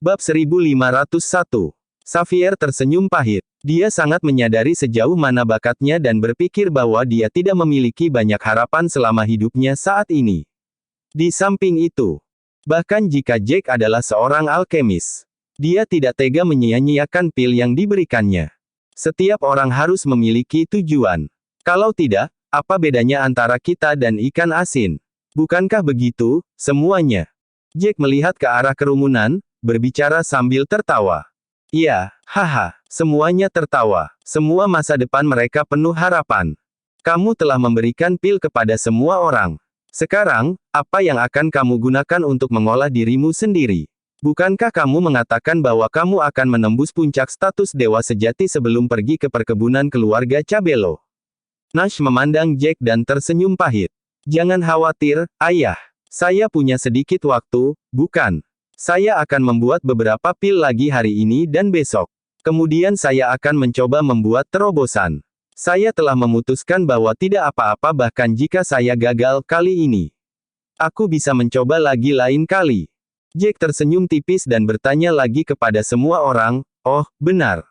Bab 1501. Xavier tersenyum pahit. Dia sangat menyadari sejauh mana bakatnya dan berpikir bahwa dia tidak memiliki banyak harapan selama hidupnya saat ini. Di samping itu, bahkan jika Jack adalah seorang alkemis, dia tidak tega menyia-nyiakan pil yang diberikannya. Setiap orang harus memiliki tujuan. Kalau tidak, apa bedanya antara kita dan ikan asin? Bukankah begitu, semuanya? Jack melihat ke arah kerumunan, berbicara sambil tertawa. Iya, haha, semuanya tertawa. Semua masa depan mereka penuh harapan. Kamu telah memberikan pil kepada semua orang. Sekarang, apa yang akan kamu gunakan untuk mengolah dirimu sendiri? Bukankah kamu mengatakan bahwa kamu akan menembus puncak status dewa sejati sebelum pergi ke perkebunan keluarga Cabello? Nash memandang Jack dan tersenyum pahit. Jangan khawatir, ayah. Saya punya sedikit waktu, bukan? Saya akan membuat beberapa pil lagi hari ini dan besok. Kemudian saya akan mencoba membuat terobosan. Saya telah memutuskan bahwa tidak apa-apa bahkan jika saya gagal kali ini. Aku bisa mencoba lagi lain kali. Jack tersenyum tipis dan bertanya lagi kepada semua orang, oh, benar.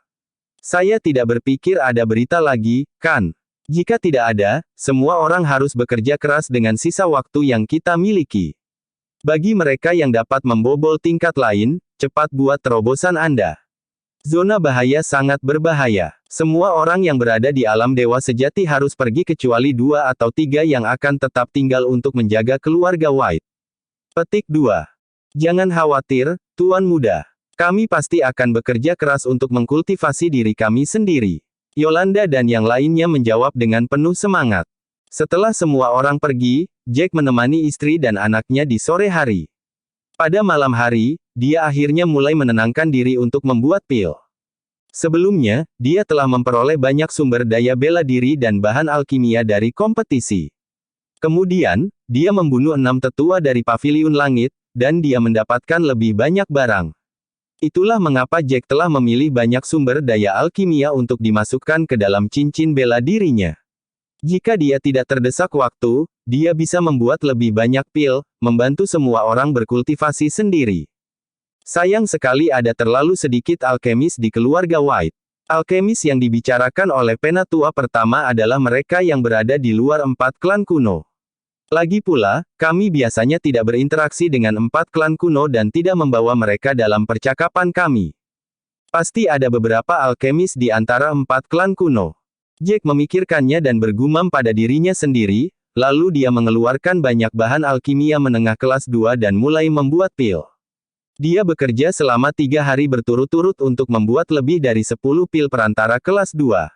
Saya tidak berpikir ada berita lagi, kan? Jika tidak ada, semua orang harus bekerja keras dengan sisa waktu yang kita miliki. Bagi mereka yang dapat membobol tingkat lain, cepat buat terobosan Anda. Zona bahaya sangat berbahaya. Semua orang yang berada di alam dewa sejati harus pergi kecuali 2 atau 3 yang akan tetap tinggal untuk menjaga keluarga White. Petik 2. Jangan khawatir, Tuan Muda. Kami pasti akan bekerja keras untuk mengkultivasi diri kami sendiri. Yolanda dan yang lainnya menjawab dengan penuh semangat. Setelah semua orang pergi, Jack menemani istri dan anaknya di sore hari. Pada malam hari, dia akhirnya mulai menenangkan diri untuk membuat pil. Sebelumnya, dia telah memperoleh banyak sumber daya bela diri dan bahan alkimia dari kompetisi. Kemudian, dia membunuh 6 tetua dari Paviliun Langit, dan dia mendapatkan lebih banyak barang. Itulah mengapa Jack telah memilih banyak sumber daya alkimia untuk dimasukkan ke dalam cincin bela dirinya. Jika dia tidak terdesak waktu, dia bisa membuat lebih banyak pil, membantu semua orang berkultivasi sendiri. Sayang sekali ada terlalu sedikit alkemis di keluarga White. Alkemis yang dibicarakan oleh penatua pertama adalah mereka yang berada di luar 4 klan kuno. Lagi pula, kami biasanya tidak berinteraksi dengan 4 klan kuno dan tidak membawa mereka dalam percakapan kami. Pasti ada beberapa alkemis di antara 4 klan kuno. Jack memikirkannya dan bergumam pada dirinya sendiri, lalu dia mengeluarkan banyak bahan alkimia menengah kelas 2 dan mulai membuat pil. Dia bekerja selama 3 hari berturut-turut untuk membuat lebih dari 10 pil perantara kelas 2.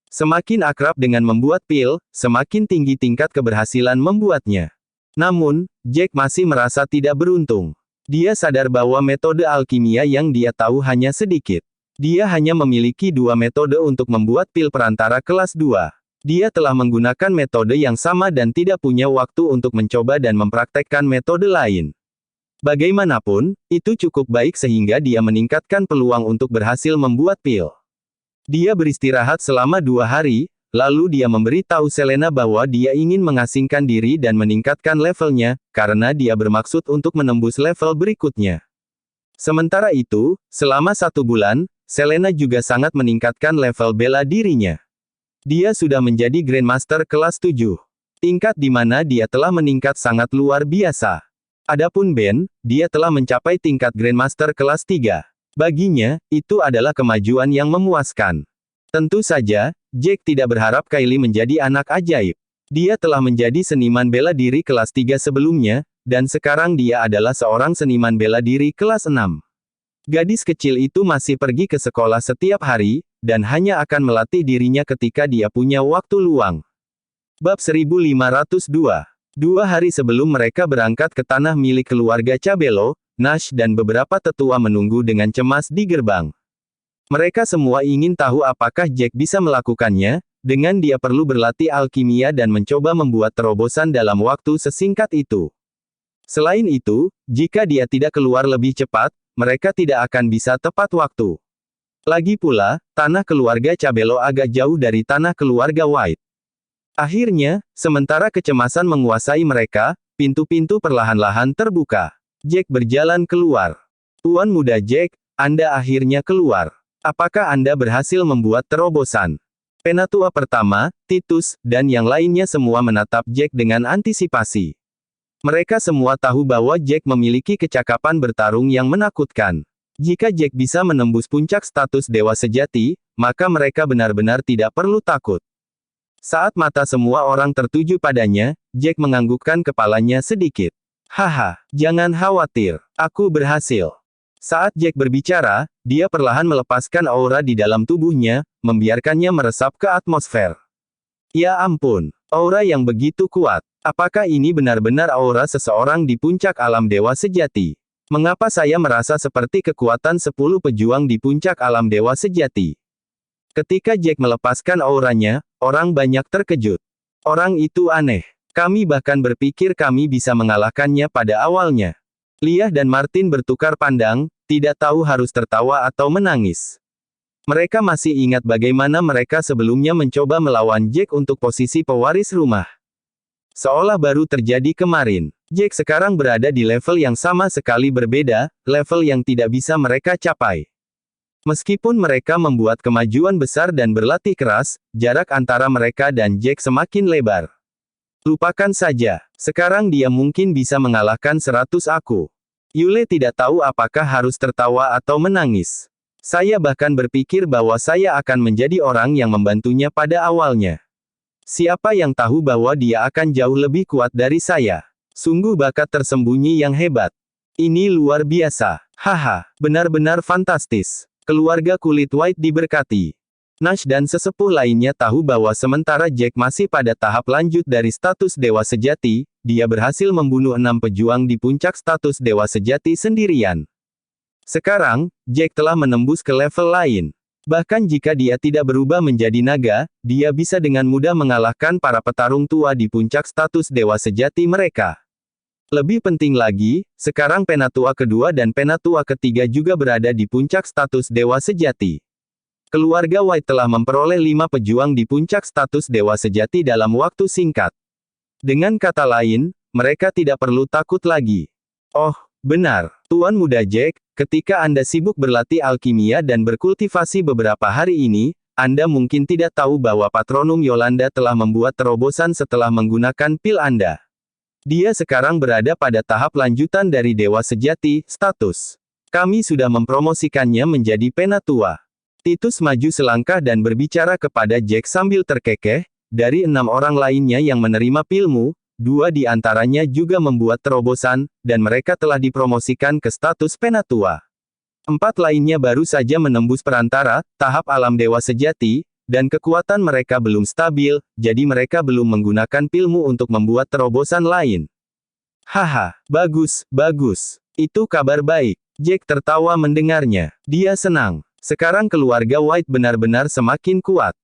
Semakin akrab dengan membuat pil, semakin tinggi tingkat keberhasilan membuatnya. Namun, Jack masih merasa tidak beruntung. Dia sadar bahwa metode alkimia yang dia tahu hanya sedikit. Dia hanya memiliki 2 metode untuk membuat pil perantara kelas 2. Dia telah menggunakan metode yang sama dan tidak punya waktu untuk mencoba dan mempraktekkan metode lain. Bagaimanapun, itu cukup baik sehingga dia meningkatkan peluang untuk berhasil membuat pil. Dia beristirahat selama 2 hari, lalu dia memberitahu Selena bahwa dia ingin mengasingkan diri dan meningkatkan levelnya, karena dia bermaksud untuk menembus level berikutnya. Sementara itu, selama 1 bulan, Selena juga sangat meningkatkan level bela dirinya. Dia sudah menjadi Grandmaster kelas 7. Tingkat di mana dia telah meningkat sangat luar biasa. Adapun Ben, dia telah mencapai tingkat Grandmaster kelas 3. Baginya, itu adalah kemajuan yang memuaskan. Tentu saja, Jack tidak berharap Kylie menjadi anak ajaib. Dia telah menjadi seniman bela diri kelas 3 sebelumnya, dan sekarang dia adalah seorang seniman bela diri kelas 6. Gadis kecil itu masih pergi ke sekolah setiap hari, dan hanya akan melatih dirinya ketika dia punya waktu luang. Bab 1502. 2 hari sebelum mereka berangkat ke tanah milik keluarga Cabello, Nash dan beberapa tetua menunggu dengan cemas di gerbang. Mereka semua ingin tahu apakah Jack bisa melakukannya, dengan dia perlu berlatih alkimia dan mencoba membuat terobosan dalam waktu sesingkat itu. Selain itu, jika dia tidak keluar lebih cepat, mereka tidak akan bisa tepat waktu. Lagi pula, tanah keluarga Cabello agak jauh dari tanah keluarga White. Akhirnya, sementara kecemasan menguasai mereka, pintu-pintu perlahan-lahan terbuka. Jack berjalan keluar. Tuan Muda Jack, Anda akhirnya keluar. Apakah Anda berhasil membuat terobosan? Penatua pertama, Titus, dan yang lainnya semua menatap Jack dengan antisipasi. Mereka semua tahu bahwa Jack memiliki kecakapan bertarung yang menakutkan. Jika Jack bisa menembus puncak status dewa sejati, maka mereka benar-benar tidak perlu takut. Saat mata semua orang tertuju padanya, Jack menganggukkan kepalanya sedikit. Haha, jangan khawatir, aku berhasil. Saat Jack berbicara, dia perlahan melepaskan aura di dalam tubuhnya, membiarkannya meresap ke atmosfer. Ya ampun, aura yang begitu kuat. Apakah ini benar-benar aura seseorang di puncak alam dewa sejati? Mengapa saya merasa seperti kekuatan 10 pejuang di puncak alam dewa sejati? Ketika Jack melepaskan auranya, orang banyak terkejut. Orang itu aneh. Kami bahkan berpikir kami bisa mengalahkannya pada awalnya. Leah dan Martin bertukar pandang, tidak tahu harus tertawa atau menangis. Mereka masih ingat bagaimana mereka sebelumnya mencoba melawan Jack untuk posisi pewaris rumah. Seolah baru terjadi kemarin. Jack sekarang berada di level yang sama sekali berbeda, level yang tidak bisa mereka capai. Meskipun mereka membuat kemajuan besar dan berlatih keras, jarak antara mereka dan Jack semakin lebar. Lupakan saja, sekarang dia mungkin bisa mengalahkan 100 aku. Yule tidak tahu apakah harus tertawa atau menangis. Saya bahkan berpikir bahwa saya akan menjadi orang yang membantunya pada awalnya. Siapa yang tahu bahwa dia akan jauh lebih kuat dari saya? Sungguh bakat tersembunyi yang hebat. Ini luar biasa. Haha, benar-benar fantastis. Keluarga kulit white diberkati. Nash dan sesepuh lainnya tahu bahwa sementara Jack masih pada tahap lanjut dari status dewa sejati, dia berhasil membunuh 6 pejuang di puncak status dewa sejati sendirian. Sekarang, Jack telah menembus ke level lain. Bahkan jika dia tidak berubah menjadi naga, dia bisa dengan mudah mengalahkan para petarung tua di puncak status dewa sejati mereka. Lebih penting lagi, sekarang penatua kedua dan penatua ketiga juga berada di puncak status dewa sejati. Keluarga White telah memperoleh 5 pejuang di puncak status dewa sejati dalam waktu singkat. Dengan kata lain, mereka tidak perlu takut lagi. Oh, benar, Tuan Muda Jack, ketika Anda sibuk berlatih alkimia dan berkultivasi beberapa hari ini, Anda mungkin tidak tahu bahwa Patronum Yolanda telah membuat terobosan setelah menggunakan pil Anda. Dia sekarang berada pada tahap lanjutan dari Dewa Sejati, status. Kami sudah mempromosikannya menjadi penatua. Titus maju selangkah dan berbicara kepada Jack sambil terkekeh, dari 6 orang lainnya yang menerima pilmu, 2 di antaranya juga membuat terobosan, dan mereka telah dipromosikan ke status penatua. 4 lainnya baru saja menembus perantara, tahap alam dewa sejati, dan kekuatan mereka belum stabil, jadi mereka belum menggunakan pilmu untuk membuat terobosan lain. Haha, bagus, bagus. Itu kabar baik. Jack tertawa mendengarnya. Dia senang. Sekarang keluarga White benar-benar semakin kuat.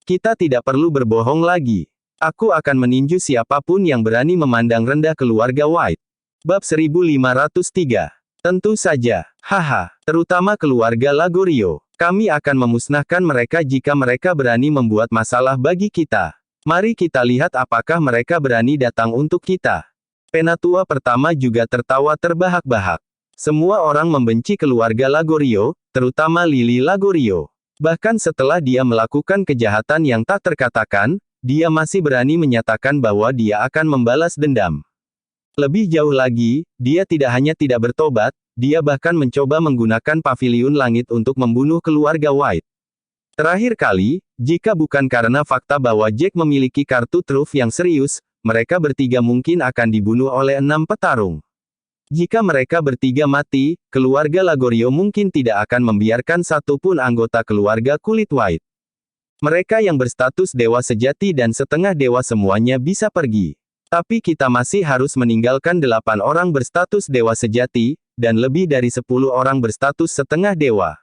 Kita tidak perlu berbohong lagi. Aku akan meninju siapapun yang berani memandang rendah keluarga White. Bab 1503. Tentu saja. Haha, terutama keluarga Lagorio. Kami akan memusnahkan mereka jika mereka berani membuat masalah bagi kita. Mari kita lihat apakah mereka berani datang untuk kita. Penatua pertama juga tertawa terbahak-bahak. Semua orang membenci keluarga Lagorio, terutama Lily Lagorio. Bahkan setelah dia melakukan kejahatan yang tak terkatakan, dia masih berani menyatakan bahwa dia akan membalas dendam. Lebih jauh lagi, dia tidak hanya tidak bertobat, dia bahkan mencoba menggunakan paviliun langit untuk membunuh keluarga White. Terakhir kali, jika bukan karena fakta bahwa Jack memiliki kartu truf yang serius, mereka bertiga mungkin akan dibunuh oleh 6 petarung. Jika mereka bertiga mati, keluarga Lagorio mungkin tidak akan membiarkan satu pun anggota keluarga kulit white. Mereka yang berstatus dewa sejati dan setengah dewa semuanya bisa pergi. Tapi kita masih harus meninggalkan 8 orang berstatus dewa sejati, dan lebih dari 10 orang berstatus setengah dewa.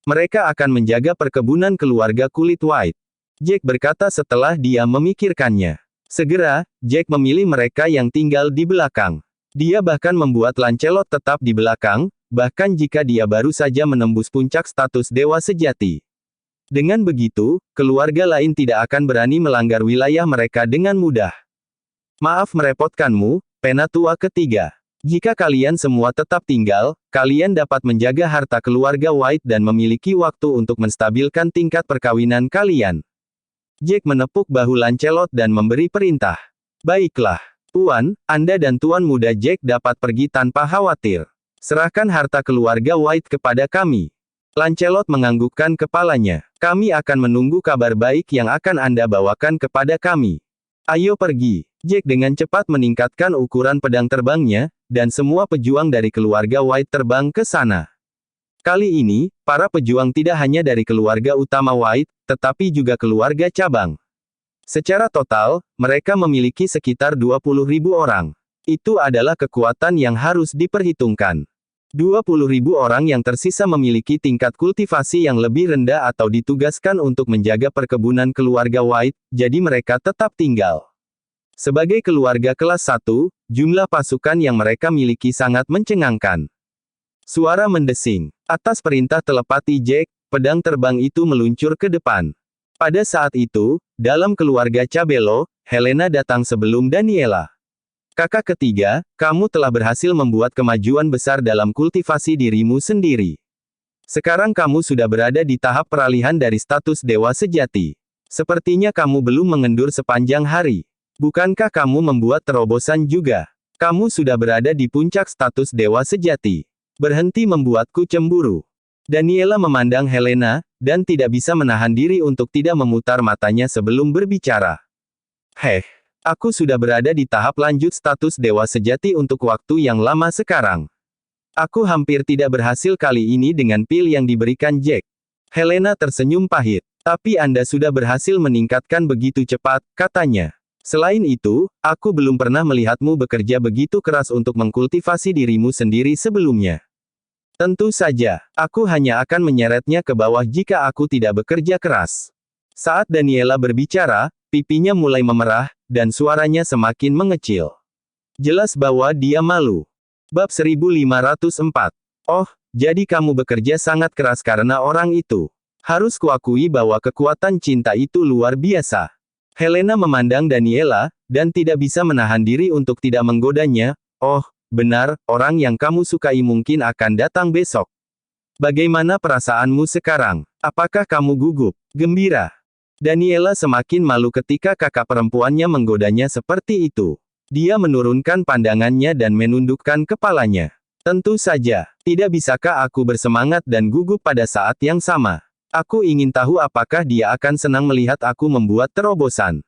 Mereka akan menjaga perkebunan keluarga kulit white. Jack berkata setelah dia memikirkannya. Segera, Jack memilih mereka yang tinggal di belakang. Dia bahkan membuat Lancelot tetap di belakang, bahkan jika dia baru saja menembus puncak status dewa sejati. Dengan begitu, keluarga lain tidak akan berani melanggar wilayah mereka dengan mudah. Maaf merepotkanmu, penatua ketiga. Jika kalian semua tetap tinggal, kalian dapat menjaga harta keluarga White dan memiliki waktu untuk menstabilkan tingkat perkawinan kalian. Jack menepuk bahu Lancelot dan memberi perintah. Baiklah, Tuan, Anda dan Tuan Muda Jack dapat pergi tanpa khawatir. Serahkan harta keluarga White kepada kami. Lancelot menganggukkan kepalanya. Kami akan menunggu kabar baik yang akan Anda bawakan kepada kami. Ayo pergi. Jack dengan cepat meningkatkan ukuran pedang terbangnya, dan semua pejuang dari keluarga White terbang ke sana. Kali ini, para pejuang tidak hanya dari keluarga utama White, tetapi juga keluarga cabang. Secara total, mereka memiliki sekitar 20.000 orang. Itu adalah kekuatan yang harus diperhitungkan. 20.000 orang yang tersisa memiliki tingkat kultivasi yang lebih rendah atau ditugaskan untuk menjaga perkebunan keluarga White, jadi mereka tetap tinggal. Sebagai keluarga kelas 1, jumlah pasukan yang mereka miliki sangat mencengangkan. Suara mendesing. Atas perintah telepati Jack, pedang terbang itu meluncur ke depan. Pada saat itu, dalam keluarga Cabello, Helena datang sebelum Daniela. Kakak ketiga, kamu telah berhasil membuat kemajuan besar dalam kultivasi dirimu sendiri. Sekarang kamu sudah berada di tahap peralihan dari status dewa sejati. Sepertinya kamu belum mengendur sepanjang hari. Bukankah kamu membuat terobosan juga? Kamu sudah berada di puncak status dewa sejati. Berhenti membuatku cemburu. Daniela memandang Helena, dan tidak bisa menahan diri untuk tidak memutar matanya sebelum berbicara. Aku sudah berada di tahap lanjut status dewa sejati untuk waktu yang lama sekarang. Aku hampir tidak berhasil kali ini dengan pil yang diberikan Jack. Helena tersenyum pahit. Tapi Anda sudah berhasil meningkatkan begitu cepat, katanya. Selain itu, aku belum pernah melihatmu bekerja begitu keras untuk mengkultivasi dirimu sendiri sebelumnya. Tentu saja, aku hanya akan menyeretnya ke bawah jika aku tidak bekerja keras. Saat Daniela berbicara, pipinya mulai memerah, dan suaranya semakin mengecil. Jelas bahwa dia malu. Bab 1504. Oh, jadi kamu bekerja sangat keras karena orang itu. Harus kuakui bahwa kekuatan cinta itu luar biasa. Helena memandang Daniela, dan tidak bisa menahan diri untuk tidak menggodanya. Oh, benar, orang yang kamu sukai mungkin akan datang besok. Bagaimana perasaanmu sekarang? Apakah kamu gugup? Gembira? Daniela semakin malu ketika kakak perempuannya menggodanya seperti itu. Dia menurunkan pandangannya dan menundukkan kepalanya. Tentu saja, tidak bisakah aku bersemangat dan gugup pada saat yang sama? Aku ingin tahu apakah dia akan senang melihat aku membuat terobosan.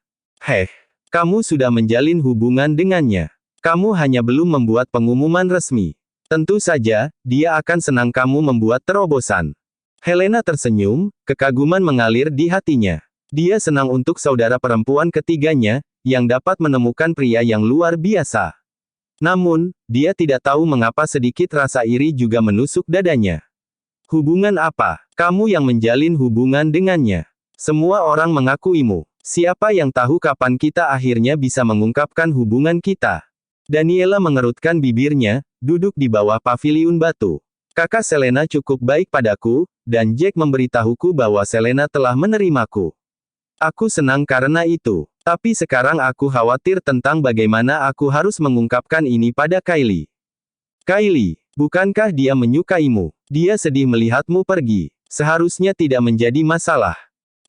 Kamu sudah menjalin hubungan dengannya. Kamu hanya belum membuat pengumuman resmi. Tentu saja, dia akan senang kamu membuat terobosan. Helena tersenyum, kekaguman mengalir di hatinya. Dia senang untuk saudara perempuan ketiganya, yang dapat menemukan pria yang luar biasa. Namun, dia tidak tahu mengapa sedikit rasa iri juga menusuk dadanya. Hubungan apa? Kamu yang menjalin hubungan dengannya. Semua orang mengakuimu. Siapa yang tahu kapan kita akhirnya bisa mengungkapkan hubungan kita? Daniela mengerutkan bibirnya, duduk di bawah paviliun batu. Kakak Selena cukup baik padaku, dan Jack memberitahuku bahwa Selena telah menerimaku. Aku senang karena itu. Tapi sekarang aku khawatir tentang bagaimana aku harus mengungkapkan ini pada Kylie. Kylie, bukankah dia menyukaimu? Dia sedih melihatmu pergi. Seharusnya tidak menjadi masalah.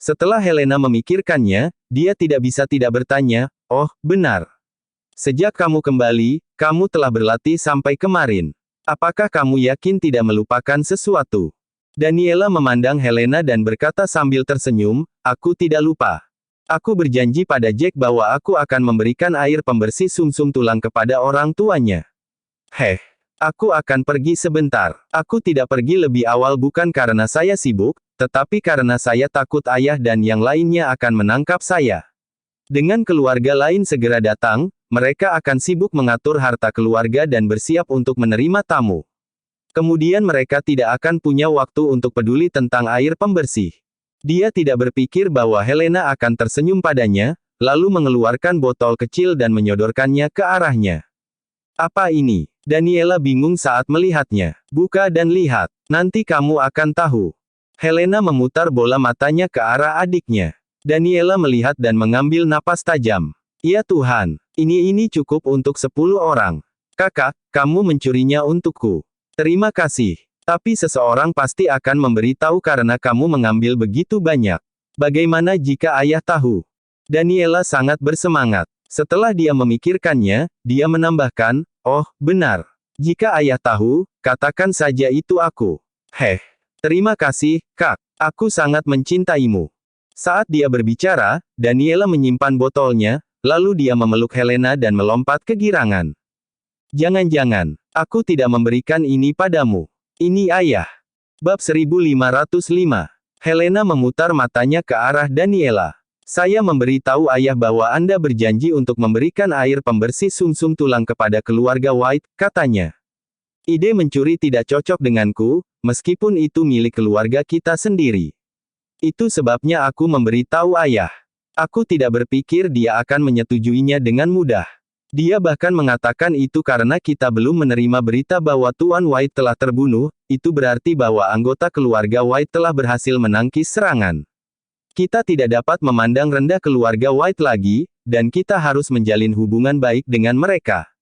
Setelah Helena memikirkannya, dia tidak bisa tidak bertanya, oh, benar. Sejak kamu kembali, kamu telah berlatih sampai kemarin. Apakah kamu yakin tidak melupakan sesuatu? Daniela memandang Helena dan berkata sambil tersenyum, aku tidak lupa. Aku berjanji pada Jack bahwa aku akan memberikan air pembersih sumsum tulang kepada orang tuanya. Aku akan pergi sebentar. Aku tidak pergi lebih awal bukan karena saya sibuk, tetapi karena saya takut ayah dan yang lainnya akan menangkap saya. Dengan keluarga lain segera datang, mereka akan sibuk mengatur harta keluarga dan bersiap untuk menerima tamu. Kemudian mereka tidak akan punya waktu untuk peduli tentang air pembersih. Dia tidak berpikir bahwa Helena akan tersenyum padanya, lalu mengeluarkan botol kecil dan menyodorkannya ke arahnya. Apa ini? Daniela bingung saat melihatnya. Buka dan lihat. Nanti kamu akan tahu. Helena memutar bola matanya ke arah adiknya. Daniela melihat dan mengambil napas tajam. Ya Tuhan, ini cukup untuk 10 orang. Kakak, kamu mencurinya untukku. Terima kasih. Tapi seseorang pasti akan memberitahu karena kamu mengambil begitu banyak. Bagaimana jika ayah tahu? Daniela sangat bersemangat. Setelah dia memikirkannya, dia menambahkan, oh, benar. Jika ayah tahu, katakan saja itu aku. Heh. Terima kasih, Kak. Aku sangat mencintaimu. Saat dia berbicara, Daniela menyimpan botolnya, lalu dia memeluk Helena dan melompat kegirangan. Jangan-jangan, aku tidak memberikan ini padamu. Ini ayah. Bab 1505. Helena memutar matanya ke arah Daniela. Saya memberitahu ayah bahwa Anda berjanji untuk memberikan air pembersih sumsum tulang kepada keluarga White, katanya. Ide mencuri tidak cocok denganku, meskipun itu milik keluarga kita sendiri. Itu sebabnya aku memberitahu ayah. Aku tidak berpikir dia akan menyetujuinya dengan mudah. Dia bahkan mengatakan itu karena kita belum menerima berita bahwa Tuan White telah terbunuh, itu berarti bahwa anggota keluarga White telah berhasil menangkis serangan. Kita tidak dapat memandang rendah keluarga White lagi, dan kita harus menjalin hubungan baik dengan mereka.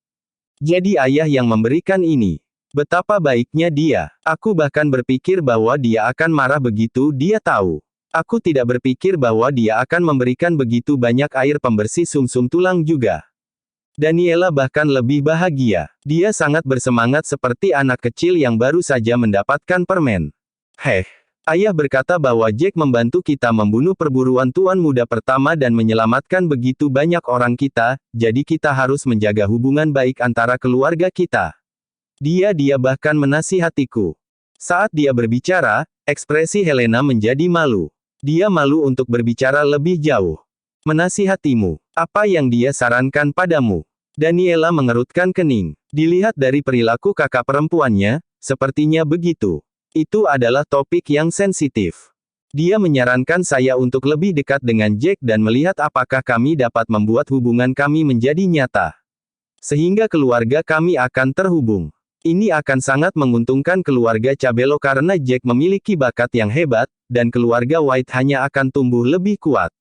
Jadi ayah yang memberikan ini. Betapa baiknya dia. Aku bahkan berpikir bahwa dia akan marah begitu dia tahu. Aku tidak berpikir bahwa dia akan memberikan begitu banyak air pembersih sumsum tulang juga. Daniela bahkan lebih bahagia. Dia sangat bersemangat seperti anak kecil yang baru saja mendapatkan permen. Heh. Ayah berkata bahwa Jack membantu kita membunuh perburuan tuan muda pertama dan menyelamatkan begitu banyak orang kita, jadi kita harus menjaga hubungan baik antara keluarga kita. Dia bahkan menasihatiku. Saat dia berbicara, ekspresi Helena menjadi malu. Dia malu untuk berbicara lebih jauh. Menasihatimu. Apa yang dia sarankan padamu? Daniela mengerutkan kening. Dilihat dari perilaku kakak perempuannya, sepertinya begitu. Itu adalah topik yang sensitif. Dia menyarankan saya untuk lebih dekat dengan Jack dan melihat apakah kami dapat membuat hubungan kami menjadi nyata. Sehingga keluarga kami akan terhubung. Ini akan sangat menguntungkan keluarga Cabello karena Jack memiliki bakat yang hebat, dan keluarga White hanya akan tumbuh lebih kuat.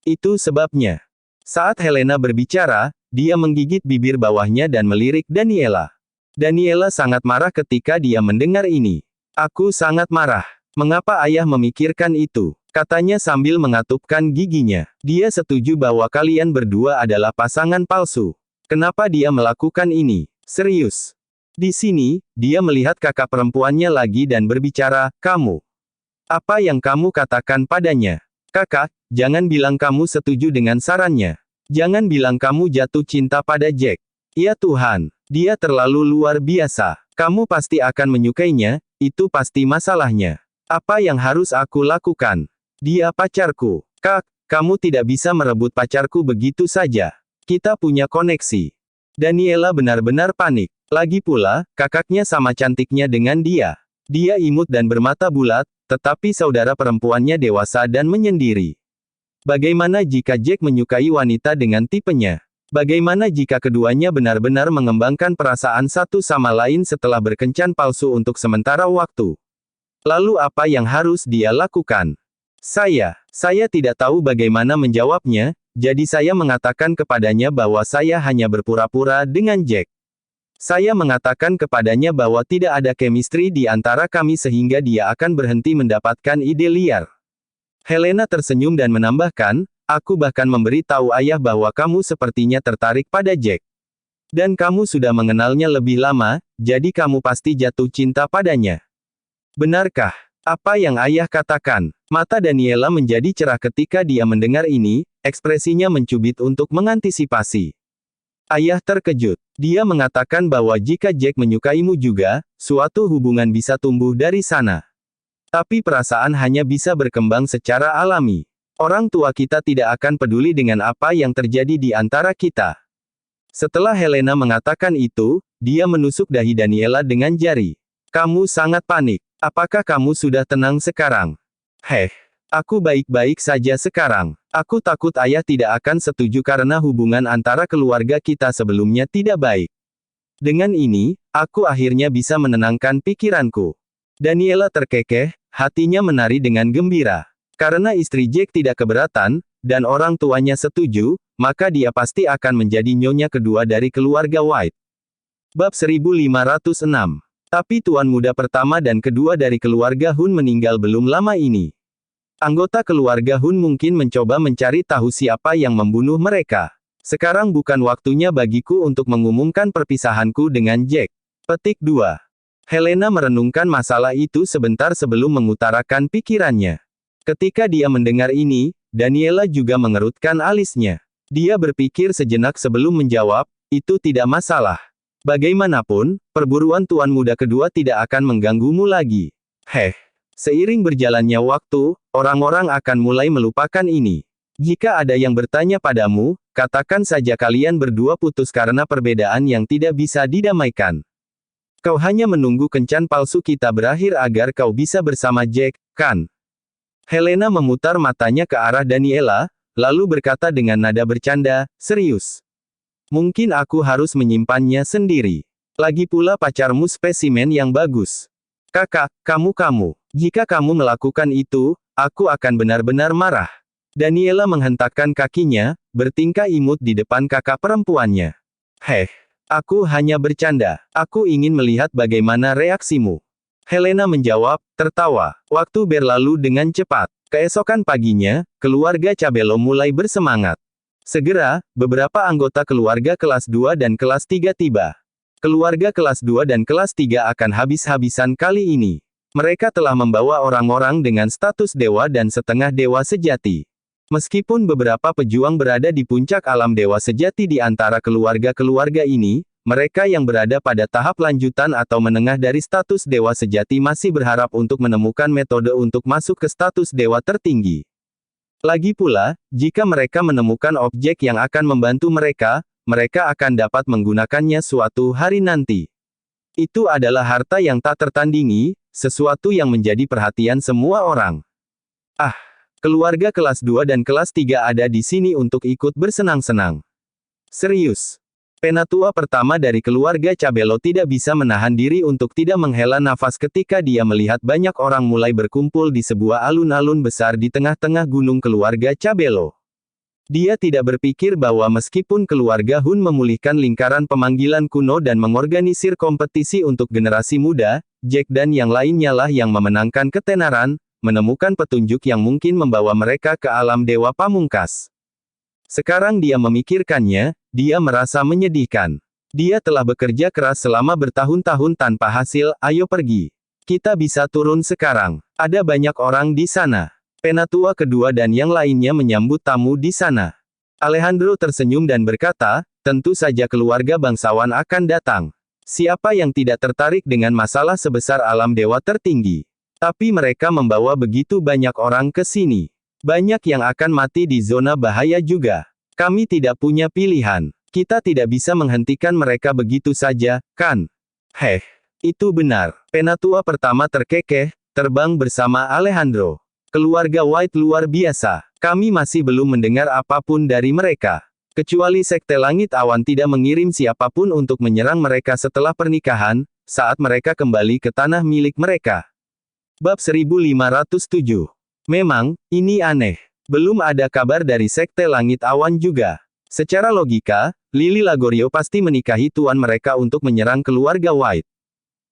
Itu sebabnya. Saat Helena berbicara, dia menggigit bibir bawahnya dan melirik Daniela. Daniela sangat marah ketika dia mendengar ini. Aku sangat marah. Mengapa ayah memikirkan itu? Katanya sambil mengatupkan giginya. Dia setuju bahwa kalian berdua adalah pasangan palsu. Kenapa dia melakukan ini? Serius. Di sini, dia melihat kakak perempuannya lagi dan berbicara, kamu. Apa yang kamu katakan padanya? Kakak, jangan bilang kamu setuju dengan sarannya. Jangan bilang kamu jatuh cinta pada Jack. Ya Tuhan, dia terlalu luar biasa. Kamu pasti akan menyukainya, itu pasti masalahnya. Apa yang harus aku lakukan? Dia pacarku. Kak, kamu tidak bisa merebut pacarku begitu saja. Kita punya koneksi. Daniela benar-benar panik. Lagi pula, kakaknya sama cantiknya dengan dia. Dia imut dan bermata bulat, tetapi saudara perempuannya dewasa dan menyendiri. Bagaimana jika Jack menyukai wanita dengan tipenya? Bagaimana jika keduanya benar-benar mengembangkan perasaan satu sama lain setelah berkencan palsu untuk sementara waktu? Lalu apa yang harus dia lakukan? Saya tidak tahu bagaimana menjawabnya, jadi saya mengatakan kepadanya bahwa saya hanya berpura-pura dengan Jack. Saya mengatakan kepadanya bahwa tidak ada chemistry di antara kami sehingga dia akan berhenti mendapatkan ide liar. Helena tersenyum dan menambahkan, aku bahkan memberitahu ayah bahwa kamu sepertinya tertarik pada Jack. Dan kamu sudah mengenalnya lebih lama, jadi kamu pasti jatuh cinta padanya. Benarkah? Apa yang ayah katakan? Mata Daniela menjadi cerah ketika dia mendengar ini, ekspresinya mencubit untuk mengantisipasi. Ayah terkejut. Dia mengatakan bahwa jika Jack menyukaimu juga, suatu hubungan bisa tumbuh dari sana. Tapi perasaan hanya bisa berkembang secara alami. Orang tua kita tidak akan peduli dengan apa yang terjadi di antara kita. Setelah Helena mengatakan itu, dia menusuk dahi Daniela dengan jari. Kamu sangat panik. Apakah kamu sudah tenang sekarang? Heh. Aku baik-baik saja sekarang. Aku takut ayah tidak akan setuju karena hubungan antara keluarga kita sebelumnya tidak baik. Dengan ini, aku akhirnya bisa menenangkan pikiranku. Daniela terkekeh, hatinya menari dengan gembira. Karena istri Jack tidak keberatan, dan orang tuanya setuju, maka dia pasti akan menjadi nyonya kedua dari keluarga White. Bab 1506. Tapi tuan muda pertama dan kedua dari keluarga Hun meninggal belum lama ini. Anggota keluarga Hun mungkin mencoba mencari tahu siapa yang membunuh mereka. Sekarang bukan waktunya bagiku untuk mengumumkan perpisahanku dengan Jack. Petik 2. Helena merenungkan masalah itu sebentar sebelum mengutarakan pikirannya. Ketika dia mendengar ini, Daniela juga mengerutkan alisnya. Dia berpikir sejenak sebelum menjawab, itu tidak masalah. Bagaimanapun, perburuan tuan muda kedua tidak akan mengganggumu lagi. Seiring berjalannya waktu, orang-orang akan mulai melupakan ini. Jika ada yang bertanya padamu, katakan saja kalian berdua putus karena perbedaan yang tidak bisa didamaikan. Kau hanya menunggu kencan palsu kita berakhir agar kau bisa bersama Jack, kan? Helena memutar matanya ke arah Daniela, lalu berkata dengan nada bercanda, serius. Mungkin aku harus menyimpannya sendiri. Lagi pula pacarmu spesimen yang bagus. Kakak, kamu. Jika kamu melakukan itu, aku akan benar-benar marah. Daniela menghentakkan kakinya, bertingkah imut di depan kakak perempuannya. Aku hanya bercanda. Aku ingin melihat bagaimana reaksimu. Helena menjawab, tertawa. Waktu berlalu dengan cepat. Keesokan paginya, keluarga Cabello mulai bersemangat. Segera, beberapa anggota keluarga kelas 2 dan kelas 3 tiba. Keluarga kelas 2 dan kelas 3 akan habis-habisan kali ini. Mereka telah membawa orang-orang dengan status dewa dan setengah dewa sejati. Meskipun beberapa pejuang berada di puncak alam dewa sejati di antara keluarga-keluarga ini, mereka yang berada pada tahap lanjutan atau menengah dari status dewa sejati masih berharap untuk menemukan metode untuk masuk ke status dewa tertinggi. Lagi pula, jika mereka menemukan objek yang akan membantu mereka, mereka akan dapat menggunakannya suatu hari nanti. Itu adalah harta yang tak tertandingi, sesuatu yang menjadi perhatian semua orang. Keluarga kelas 2 dan kelas 3 ada di sini untuk ikut bersenang-senang. Serius. Penatua pertama dari keluarga Cabello tidak bisa menahan diri untuk tidak menghela nafas ketika dia melihat banyak orang mulai berkumpul di sebuah alun-alun besar di tengah-tengah gunung keluarga Cabello. Dia tidak berpikir bahwa meskipun keluarga Hun memulihkan lingkaran pemanggilan kuno dan mengorganisir kompetisi untuk generasi muda, Jack dan yang lainnya lah yang memenangkan ketenaran, menemukan petunjuk yang mungkin membawa mereka ke alam dewa pamungkas. Sekarang dia memikirkannya, dia merasa menyedihkan. Dia telah bekerja keras selama bertahun-tahun tanpa hasil, ayo pergi. Kita bisa turun sekarang. Ada banyak orang di sana. Penatua kedua dan yang lainnya menyambut tamu di sana. Alejandro tersenyum dan berkata, tentu saja keluarga bangsawan akan datang. Siapa yang tidak tertarik dengan masalah sebesar alam dewa tertinggi? Tapi mereka membawa begitu banyak orang ke sini. Banyak yang akan mati di zona bahaya juga. Kami tidak punya pilihan. Kita tidak bisa menghentikan mereka begitu saja, kan? Itu benar. Penatua pertama terkekeh, terbang bersama Alejandro. Keluarga White luar biasa. Kami masih belum mendengar apapun dari mereka. Kecuali Sekte Langit Awan tidak mengirim siapapun untuk menyerang mereka setelah pernikahan, saat mereka kembali ke tanah milik mereka. Bab 1507. Memang, ini aneh. Belum ada kabar dari Sekte Langit Awan juga. Secara logika, Lily Lagorio pasti menikahi tuan mereka untuk menyerang keluarga White.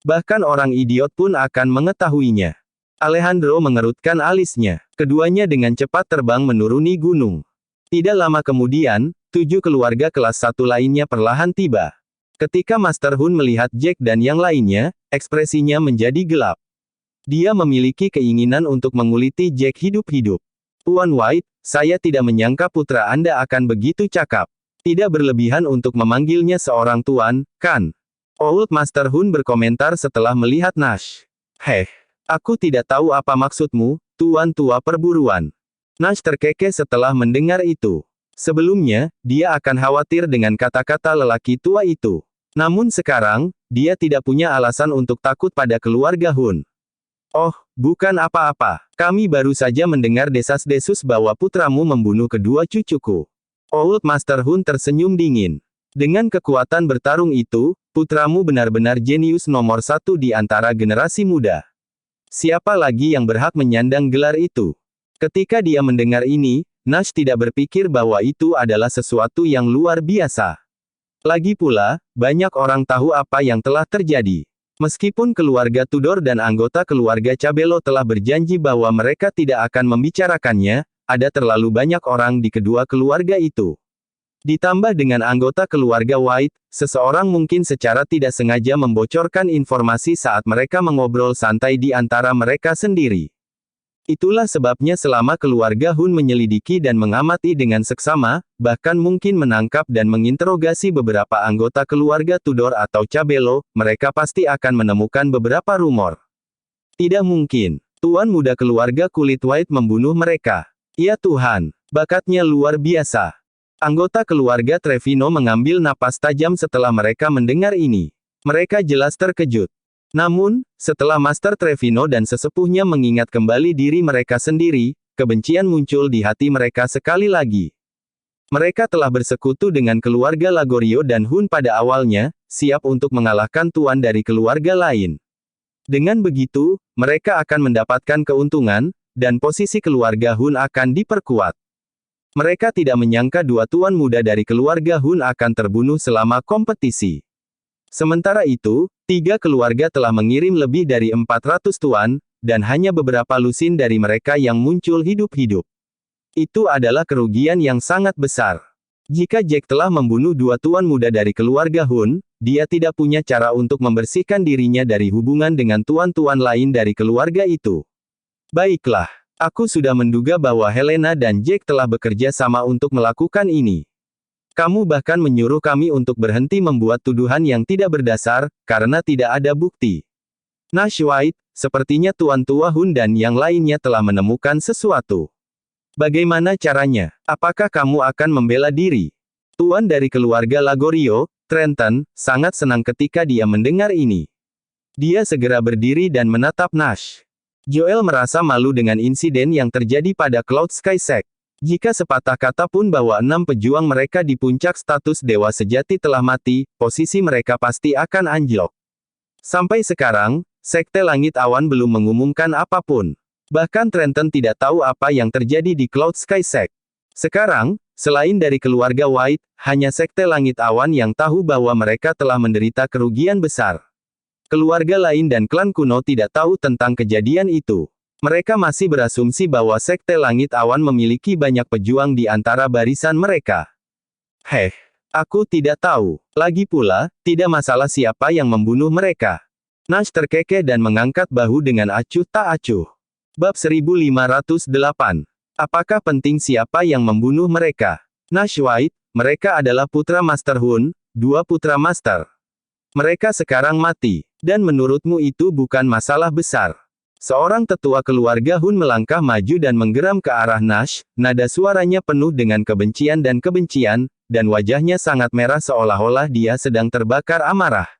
Bahkan orang idiot pun akan mengetahuinya. Alejandro mengerutkan alisnya. Keduanya dengan cepat terbang menuruni gunung. Tidak lama kemudian, 7 keluarga kelas 1 lainnya perlahan tiba. Ketika Master Hun melihat Jack dan yang lainnya, ekspresinya menjadi gelap. Dia memiliki keinginan untuk menguliti Jack hidup-hidup. Tuan White, saya tidak menyangka putra Anda akan begitu cakap. Tidak berlebihan untuk memanggilnya seorang tuan, kan? Old Master Hun berkomentar setelah melihat Nash. Aku tidak tahu apa maksudmu, tuan tua perburuan. Nash terkekeh setelah mendengar itu. Sebelumnya, dia akan khawatir dengan kata-kata lelaki tua itu. Namun sekarang, dia tidak punya alasan untuk takut pada keluarga Hun. Oh, bukan apa-apa. Kami baru saja mendengar desas-desus bahwa putramu membunuh kedua cucuku. Old Master Hun tersenyum dingin. Dengan kekuatan bertarung itu, putramu benar-benar jenius nomor 1 di antara generasi muda. Siapa lagi yang berhak menyandang gelar itu? Ketika dia mendengar ini, Nash tidak berpikir bahwa itu adalah sesuatu yang luar biasa. Lagi pula, banyak orang tahu apa yang telah terjadi. Meskipun keluarga Tudor dan anggota keluarga Cabello telah berjanji bahwa mereka tidak akan membicarakannya, ada terlalu banyak orang di kedua keluarga itu. Ditambah dengan anggota keluarga White, seseorang mungkin secara tidak sengaja membocorkan informasi saat mereka mengobrol santai di antara mereka sendiri. Itulah sebabnya selama keluarga Hun menyelidiki dan mengamati dengan seksama, bahkan mungkin menangkap dan menginterogasi beberapa anggota keluarga Tudor atau Cabello, mereka pasti akan menemukan beberapa rumor. Tidak mungkin, tuan muda keluarga kulit White membunuh mereka. Ya Tuhan, bakatnya luar biasa. Anggota keluarga Trevino mengambil napas tajam setelah mereka mendengar ini. Mereka jelas terkejut. Namun, setelah Master Trevino dan sesepuhnya mengingat kembali diri mereka sendiri, kebencian muncul di hati mereka sekali lagi. Mereka telah bersekutu dengan keluarga Lagorio dan Hun pada awalnya, siap untuk mengalahkan tuan dari keluarga lain. Dengan begitu, mereka akan mendapatkan keuntungan, dan posisi keluarga Hun akan diperkuat. Mereka tidak menyangka dua tuan muda dari keluarga Hun akan terbunuh selama kompetisi. Sementara itu, 3 keluarga telah mengirim lebih dari 400 tuan, dan hanya beberapa lusin dari mereka yang muncul hidup-hidup. Itu adalah kerugian yang sangat besar. Jika Jack telah membunuh 2 tuan muda dari keluarga Hun, dia tidak punya cara untuk membersihkan dirinya dari hubungan dengan tuan-tuan lain dari keluarga itu. Baiklah, aku sudah menduga bahwa Helena dan Jack telah bekerja sama untuk melakukan ini. Kamu bahkan menyuruh kami untuk berhenti membuat tuduhan yang tidak berdasar, karena tidak ada bukti. Nash White, sepertinya Tuan Tua Hun dan yang lainnya telah menemukan sesuatu. Bagaimana caranya? Apakah kamu akan membela diri? Tuan dari keluarga Lagorio, Trenton, sangat senang ketika dia mendengar ini. Dia segera berdiri dan menatap Nash. Joel merasa malu dengan insiden yang terjadi pada Cloud Sky Sect. Jika sepatah kata pun bahwa 6 pejuang mereka di puncak status dewa sejati telah mati, posisi mereka pasti akan anjlok. Sampai sekarang, Sekte Langit Awan belum mengumumkan apapun. Bahkan Trenton tidak tahu apa yang terjadi di Cloud Sky Sect. Sekarang, selain dari keluarga White, hanya Sekte Langit Awan yang tahu bahwa mereka telah menderita kerugian besar. Keluarga lain dan klan kuno tidak tahu tentang kejadian itu. Mereka masih berasumsi bahwa Sekte Langit Awan memiliki banyak pejuang di antara barisan mereka. Aku tidak tahu. Lagi pula, tidak masalah siapa yang membunuh mereka. Nash terkekeh dan mengangkat bahu dengan acuh tak acuh. Bab 1508. Apakah penting siapa yang membunuh mereka? Nash White, mereka adalah putra Master Hun, 2 putra Master. Mereka sekarang mati, dan menurutmu itu bukan masalah besar. Seorang tetua keluarga Hun melangkah maju dan menggeram ke arah Nash, nada suaranya penuh dengan kebencian, dan wajahnya sangat merah seolah-olah dia sedang terbakar amarah.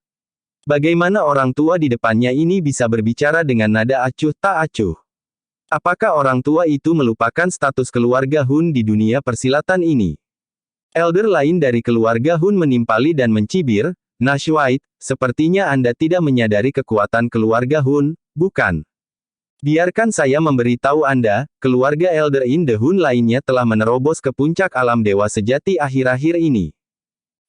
Bagaimana orang tua di depannya ini bisa berbicara dengan nada acuh tak acuh? Apakah orang tua itu melupakan status keluarga Hun di dunia persilatan ini? Elder lain dari keluarga Hun menimpali dan mencibir, Nash White, sepertinya Anda tidak menyadari kekuatan keluarga Hun, bukan? Biarkan saya memberitahu Anda, keluarga Elder in the Hun lainnya telah menerobos ke puncak alam dewa sejati akhir-akhir ini.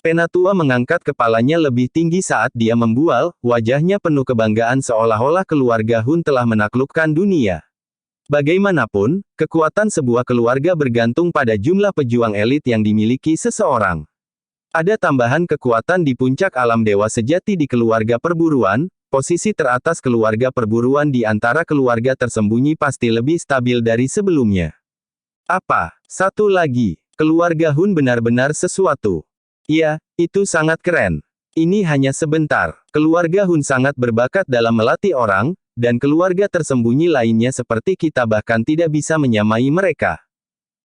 Penatua mengangkat kepalanya lebih tinggi saat dia membual, wajahnya penuh kebanggaan seolah-olah keluarga Hun telah menaklukkan dunia. Bagaimanapun, kekuatan sebuah keluarga bergantung pada jumlah pejuang elit yang dimiliki seseorang. Ada tambahan kekuatan di puncak alam dewa sejati di keluarga perburuan. Posisi teratas keluarga perburuan di antara keluarga tersembunyi pasti lebih stabil dari sebelumnya. Apa? Satu lagi, keluarga Hun benar-benar sesuatu. Iya, itu sangat keren. Ini hanya sebentar. Keluarga Hun sangat berbakat dalam melatih orang, dan keluarga tersembunyi lainnya seperti kita bahkan tidak bisa menyamai mereka.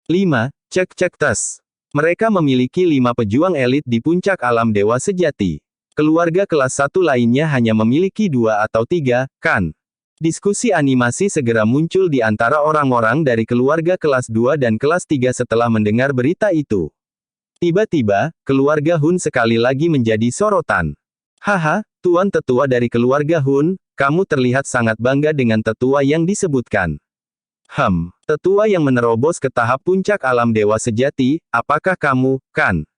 5. Cek tes. Mereka memiliki 5 pejuang elit di puncak alam dewa sejati. Keluarga kelas 1 lainnya hanya memiliki 2 atau 3, kan? Diskusi animasi segera muncul di antara orang-orang dari keluarga kelas 2 dan kelas 3 setelah mendengar berita itu. Tiba-tiba, keluarga Hun sekali lagi menjadi sorotan. Haha, tuan tetua dari keluarga Hun, kamu terlihat sangat bangga dengan tetua yang disebutkan. Tetua yang menerobos ke tahap puncak alam dewa sejati, apakah kamu, kan?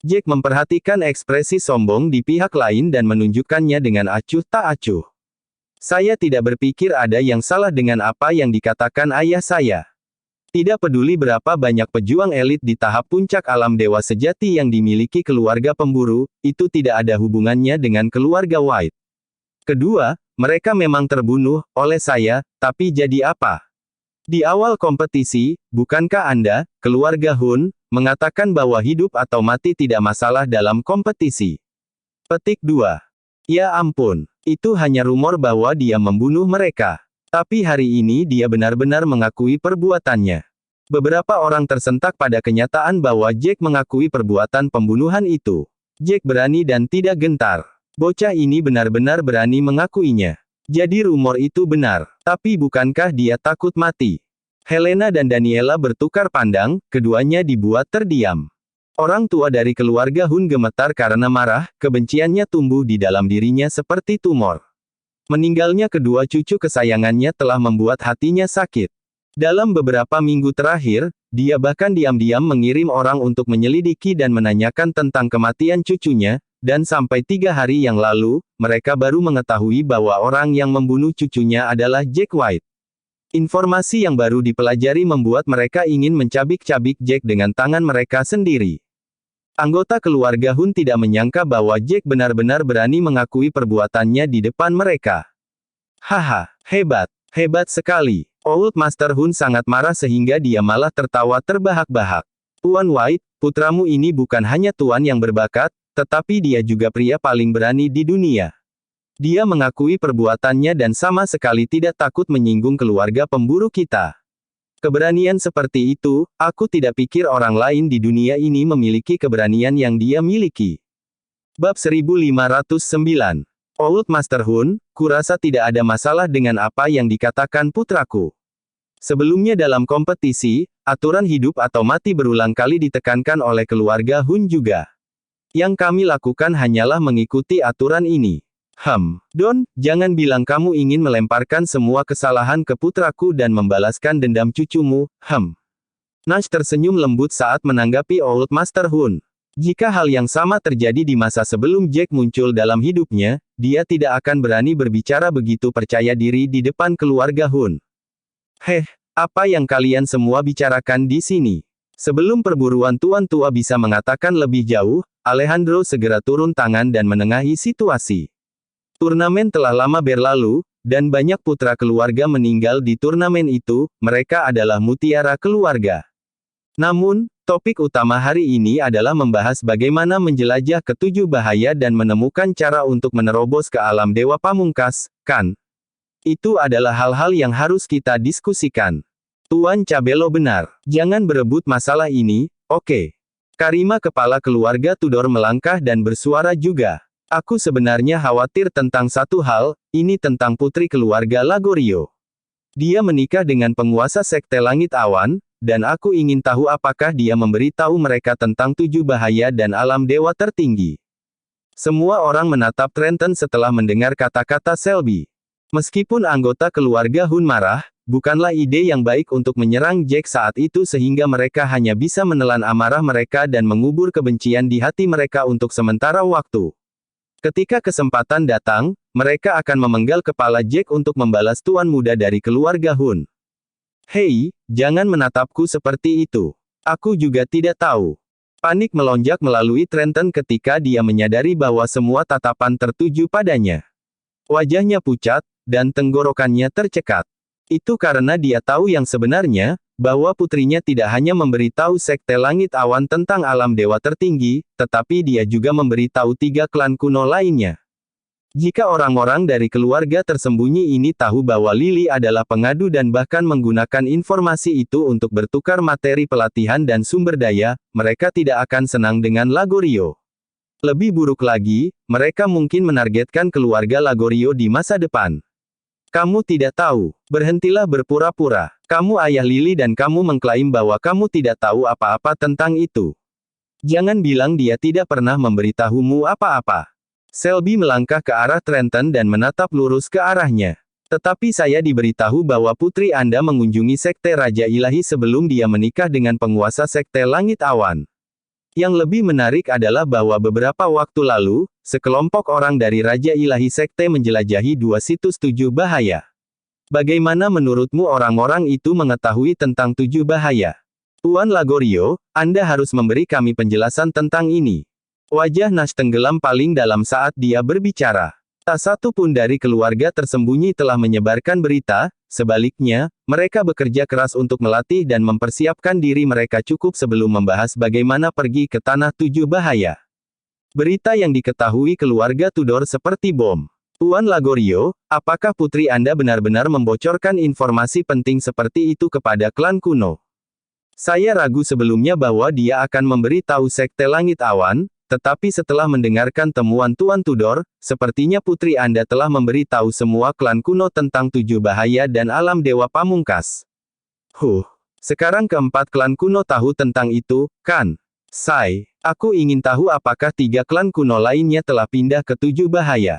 Jack memperhatikan ekspresi sombong di pihak lain dan menunjukkannya dengan acuh tak acuh. Saya tidak berpikir ada yang salah dengan apa yang dikatakan ayah saya. Tidak peduli berapa banyak pejuang elit di tahap puncak alam dewa sejati yang dimiliki keluarga pemburu, itu tidak ada hubungannya dengan keluarga White. Kedua, mereka memang terbunuh oleh saya, tapi jadi apa? Di awal kompetisi, bukankah Anda, keluarga Hun, mengatakan bahwa hidup atau mati tidak masalah dalam kompetisi? Petik 2. Ya ampun, itu hanya rumor bahwa dia membunuh mereka. Tapi hari ini dia benar-benar mengakui perbuatannya. Beberapa orang tersentak pada kenyataan bahwa Jack mengakui perbuatan pembunuhan itu. Jack berani dan tidak gentar. Bocah ini benar-benar berani mengakuinya. Jadi rumor itu benar. Tapi bukankah dia takut mati? Helena dan Daniela bertukar pandang, keduanya dibuat terdiam. Orang tua dari keluarga Hun gemetar karena marah, kebenciannya tumbuh di dalam dirinya seperti tumor. Meninggalnya kedua cucu kesayangannya telah membuat hatinya sakit. Dalam beberapa minggu terakhir, dia bahkan diam-diam mengirim orang untuk menyelidiki dan menanyakan tentang kematian cucunya, dan sampai 3 hari yang lalu, mereka baru mengetahui bahwa orang yang membunuh cucunya adalah Jack White. Informasi yang baru dipelajari membuat mereka ingin mencabik-cabik Jack dengan tangan mereka sendiri. Anggota keluarga Hun tidak menyangka bahwa Jack benar-benar berani mengakui perbuatannya di depan mereka. Haha, hebat, hebat sekali. Old Master Hun sangat marah sehingga dia malah tertawa terbahak-bahak. Tuan White, putramu ini bukan hanya tuan yang berbakat, tetapi dia juga pria paling berani di dunia. Dia mengakui perbuatannya dan sama sekali tidak takut menyinggung keluarga pemburu kita. Keberanian seperti itu, aku tidak pikir orang lain di dunia ini memiliki keberanian yang dia miliki. Bab 1509. Old Master Hun, kurasa tidak ada masalah dengan apa yang dikatakan putraku. Sebelumnya dalam kompetisi, aturan hidup atau mati berulang kali ditekankan oleh keluarga Hun juga. Yang kami lakukan hanyalah mengikuti aturan ini. Don, jangan bilang kamu ingin melemparkan semua kesalahan ke putraku dan membalaskan dendam cucumu, Nash tersenyum lembut saat menanggapi Old Master Hun. Jika hal yang sama terjadi di masa sebelum Jack muncul dalam hidupnya, dia tidak akan berani berbicara begitu percaya diri di depan keluarga Hun. Apa yang kalian semua bicarakan di sini? Sebelum perburuan tuan tua bisa mengatakan lebih jauh, Alejandro segera turun tangan dan menengahi situasi. Turnamen telah lama berlalu, dan banyak putra keluarga meninggal di turnamen itu, mereka adalah mutiara keluarga. Namun, topik utama hari ini adalah membahas bagaimana menjelajah ke-7 bahaya dan menemukan cara untuk menerobos ke alam dewa pamungkas, kan? Itu adalah hal-hal yang harus kita diskusikan. Tuan Cabello benar, jangan berebut masalah ini, oke? Karima kepala keluarga Tudor melangkah dan bersuara juga. Aku sebenarnya khawatir tentang satu hal, ini tentang putri keluarga Lagorio. Dia menikah dengan penguasa Sekte Langit Awan, dan aku ingin tahu apakah dia memberitahu mereka tentang 7 bahaya dan alam dewa tertinggi. Semua orang menatap Trenton setelah mendengar kata-kata Selby. Meskipun anggota keluarga Hun marah, bukanlah ide yang baik untuk menyerang Jack saat itu sehingga mereka hanya bisa menelan amarah mereka dan mengubur kebencian di hati mereka untuk sementara waktu. Ketika kesempatan datang, mereka akan memenggal kepala Jack untuk membalas tuan muda dari keluarga Hun. Hei, jangan menatapku seperti itu. Aku juga tidak tahu. Panik melonjak melalui Trenton ketika dia menyadari bahwa semua tatapan tertuju padanya. Wajahnya pucat, dan tenggorokannya tercekat. Itu karena dia tahu yang sebenarnya, bahwa putrinya tidak hanya memberitahu Sekte Langit Awan tentang alam dewa tertinggi, tetapi dia juga memberitahu 3 klan kuno lainnya. Jika orang-orang dari keluarga tersembunyi ini tahu bahwa Lily adalah pengadu dan bahkan menggunakan informasi itu untuk bertukar materi pelatihan dan sumber daya, mereka tidak akan senang dengan Lagorio. Lebih buruk lagi, mereka mungkin menargetkan keluarga Lagorio di masa depan. Kamu tidak tahu. Berhentilah berpura-pura. Kamu ayah Lily dan kamu mengklaim bahwa kamu tidak tahu apa-apa tentang itu. Jangan bilang dia tidak pernah memberitahumu apa-apa. Selby melangkah ke arah Trenton dan menatap lurus ke arahnya. Tetapi saya diberitahu bahwa putri Anda mengunjungi Sekte Raja Ilahi sebelum dia menikah dengan penguasa Sekte Langit Awan. Yang lebih menarik adalah bahwa beberapa waktu lalu, sekelompok orang dari Raja Ilahi Sekte menjelajahi dua situs tujuh bahaya. Bagaimana menurutmu orang-orang itu mengetahui tentang tujuh bahaya? Tuan Lagorio, Anda harus memberi kami penjelasan tentang ini. Wajah Nash tenggelam paling dalam saat dia berbicara. Tak satu pun dari keluarga tersembunyi telah menyebarkan berita, sebaliknya, mereka bekerja keras untuk melatih dan mempersiapkan diri mereka cukup sebelum membahas bagaimana pergi ke Tanah Tujuh Bahaya. Berita yang diketahui keluarga Tudor seperti bom. Tuan Lagorio, apakah putri Anda benar-benar membocorkan informasi penting seperti itu kepada klan kuno? Saya ragu sebelumnya bahwa dia akan memberi tahu Sekte Langit Awan, tetapi setelah mendengarkan temuan Tuan Tudor, sepertinya putri Anda telah memberi tahu semua klan kuno tentang tujuh bahaya dan alam dewa pamungkas. Sekarang keempat klan kuno tahu tentang itu, kan? Aku ingin tahu apakah tiga klan kuno lainnya telah pindah ke tujuh bahaya.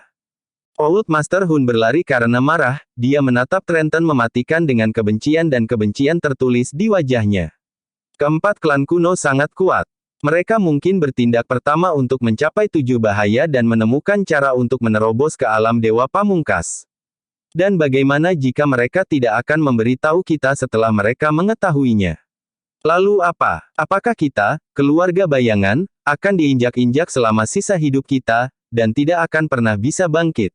Old Master Hun berlari karena marah, dia menatap Trenton mematikan dengan kebencian dan kebencian tertulis di wajahnya. Keempat klan kuno sangat kuat. Mereka mungkin bertindak pertama untuk mencapai tujuh bahaya dan menemukan cara untuk menerobos ke alam dewa pamungkas. Dan bagaimana jika mereka tidak akan memberitahu kita setelah mereka mengetahuinya? Lalu apa? Apakah kita, keluarga bayangan, akan diinjak-injak selama sisa hidup kita, dan tidak akan pernah bisa bangkit?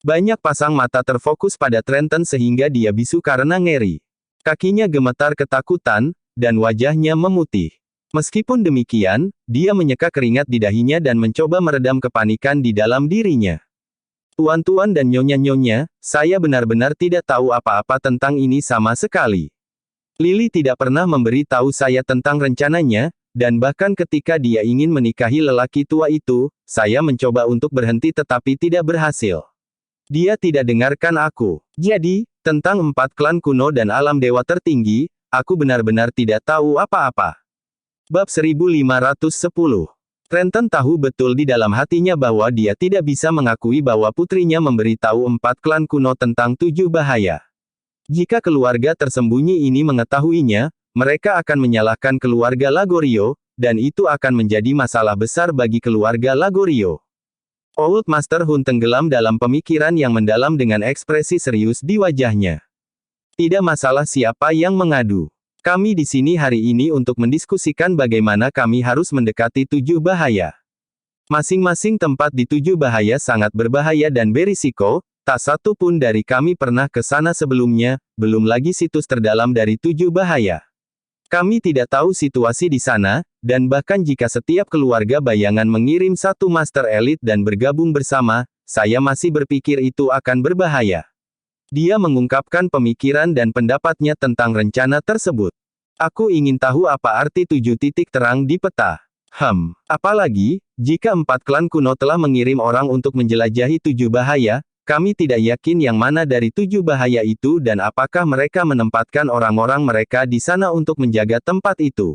Banyak pasang mata terfokus pada Trenton sehingga dia bisu karena ngeri. Kakinya gemetar ketakutan, dan wajahnya memutih. Meskipun demikian, dia menyeka keringat di dahinya dan mencoba meredam kepanikan di dalam dirinya. Tuan-tuan dan nyonya-nyonya, saya benar-benar tidak tahu apa-apa tentang ini sama sekali. Lily tidak pernah memberi tahu saya tentang rencananya, dan bahkan ketika dia ingin menikahi lelaki tua itu, saya mencoba untuk berhenti tetapi tidak berhasil. Dia tidak dengarkan aku. Jadi, tentang empat klan kuno dan alam dewa tertinggi, aku benar-benar tidak tahu apa-apa. Bab 1510. Trenton tahu betul di dalam hatinya bahwa dia tidak bisa mengakui bahwa putrinya memberitahu empat klan kuno tentang tujuh bahaya. Jika keluarga tersembunyi ini mengetahuinya, mereka akan menyalahkan keluarga Lagorio, dan itu akan menjadi masalah besar bagi keluarga Lagorio. Old Master Hun tenggelam dalam pemikiran yang mendalam dengan ekspresi serius di wajahnya. Tidak masalah siapa yang mengadu. Kami di sini hari ini untuk mendiskusikan bagaimana kami harus mendekati tujuh bahaya. Masing-masing tempat di tujuh bahaya sangat berbahaya dan berisiko, tak satu pun dari kami pernah ke sana sebelumnya, belum lagi situs terdalam dari tujuh bahaya. Kami tidak tahu situasi di sana, dan bahkan jika setiap keluarga bayangan mengirim satu master elit dan bergabung bersama, saya masih berpikir itu akan berbahaya. Dia mengungkapkan pemikiran dan pendapatnya tentang rencana tersebut. Aku ingin tahu apa arti tujuh titik terang di peta. Apalagi, jika empat klan kuno telah mengirim orang untuk menjelajahi tujuh bahaya, kami tidak yakin yang mana dari tujuh bahaya itu dan apakah mereka menempatkan orang-orang mereka di sana untuk menjaga tempat itu.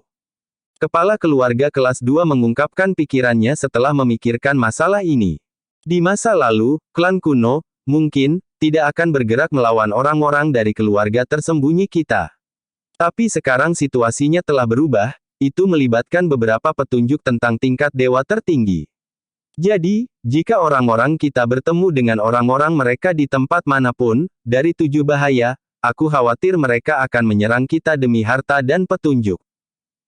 Kepala keluarga kelas 2 mengungkapkan pikirannya setelah memikirkan masalah ini. Di masa lalu, klan kuno, mungkin, tidak akan bergerak melawan orang-orang dari keluarga tersembunyi kita. Tapi sekarang situasinya telah berubah, itu melibatkan beberapa petunjuk tentang tingkat dewa tertinggi. Jadi, jika orang-orang kita bertemu dengan orang-orang mereka di tempat manapun, dari tujuh bahaya, aku khawatir mereka akan menyerang kita demi harta dan petunjuk.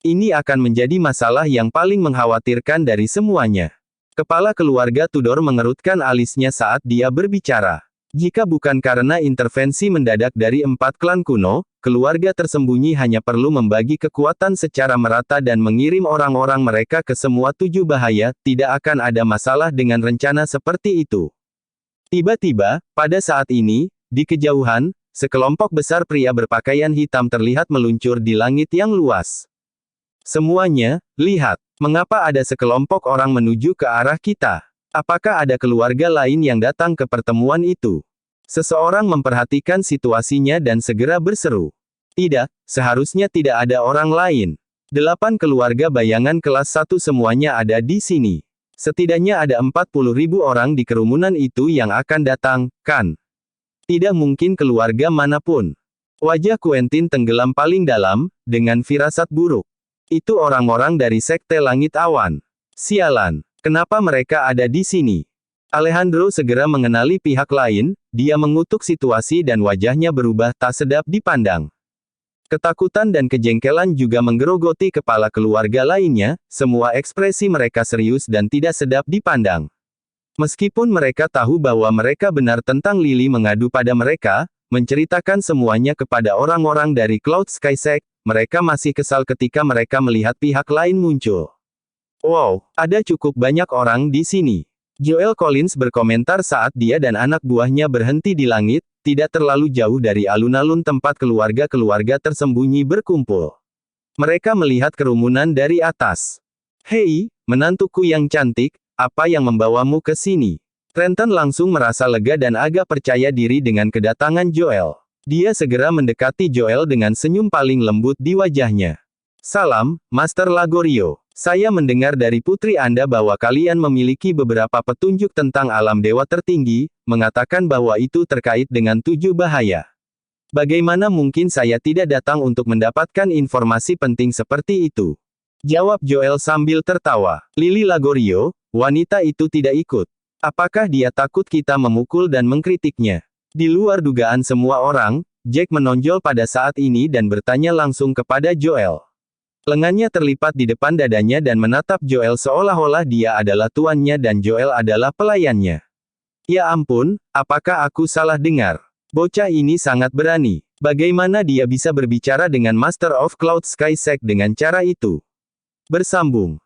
Ini akan menjadi masalah yang paling mengkhawatirkan dari semuanya. Kepala keluarga Tudor mengerutkan alisnya saat dia berbicara. Jika bukan karena intervensi mendadak dari empat klan kuno, keluarga tersembunyi hanya perlu membagi kekuatan secara merata dan mengirim orang-orang mereka ke semua tujuh bahaya, tidak akan ada masalah dengan rencana seperti itu. Tiba-tiba, pada saat ini, di kejauhan, sekelompok besar pria berpakaian hitam terlihat meluncur di langit yang luas. Semuanya, lihat, mengapa ada sekelompok orang menuju ke arah kita? Apakah ada keluarga lain yang datang ke pertemuan itu? Seseorang memperhatikan situasinya dan segera berseru. Tidak, seharusnya tidak ada orang lain. 8 keluarga bayangan kelas 1 semuanya ada di sini. Setidaknya ada 40.000 orang di kerumunan itu yang akan datang, kan? Tidak mungkin keluarga manapun. Wajah Quentin tenggelam paling dalam, dengan firasat buruk. Itu orang-orang dari Sekte Langit Awan. Sialan, kenapa mereka ada di sini? Alejandro segera mengenali pihak lain, dia mengutuk situasi dan wajahnya berubah tak sedap dipandang. Ketakutan dan kejengkelan juga menggerogoti kepala keluarga lainnya, semua ekspresi mereka serius dan tidak sedap dipandang. Meskipun mereka tahu bahwa mereka benar tentang Lily mengadu pada mereka, menceritakan semuanya kepada orang-orang dari Cloud Sky Sect, mereka masih kesal ketika mereka melihat pihak lain muncul. Wow, ada cukup banyak orang di sini. Joel Collins berkomentar saat dia dan anak buahnya berhenti di langit, tidak terlalu jauh dari alun-alun tempat keluarga-keluarga tersembunyi berkumpul. Mereka melihat kerumunan dari atas. Hei, menantuku yang cantik, apa yang membawamu ke sini? Trenton langsung merasa lega dan agak percaya diri dengan kedatangan Joel. Dia segera mendekati Joel dengan senyum paling lembut di wajahnya. Salam, Master Lagorio. Saya mendengar dari putri Anda bahwa kalian memiliki beberapa petunjuk tentang alam dewa tertinggi, mengatakan bahwa itu terkait dengan 7 bahaya. Bagaimana mungkin saya tidak datang untuk mendapatkan informasi penting seperti itu? Jawab Joel sambil tertawa. Lily Lagorio, wanita itu tidak ikut. Apakah dia takut kita memukul dan mengkritiknya? Di luar dugaan semua orang, Jack menonjol pada saat ini dan bertanya langsung kepada Joel. Lengannya terlipat di depan dadanya dan menatap Joel seolah-olah dia adalah tuannya dan Joel adalah pelayannya. Ya ampun, apakah aku salah dengar? Bocah ini sangat berani. Bagaimana dia bisa berbicara dengan Master of Cloud Sky Sect dengan cara itu? Bersambung.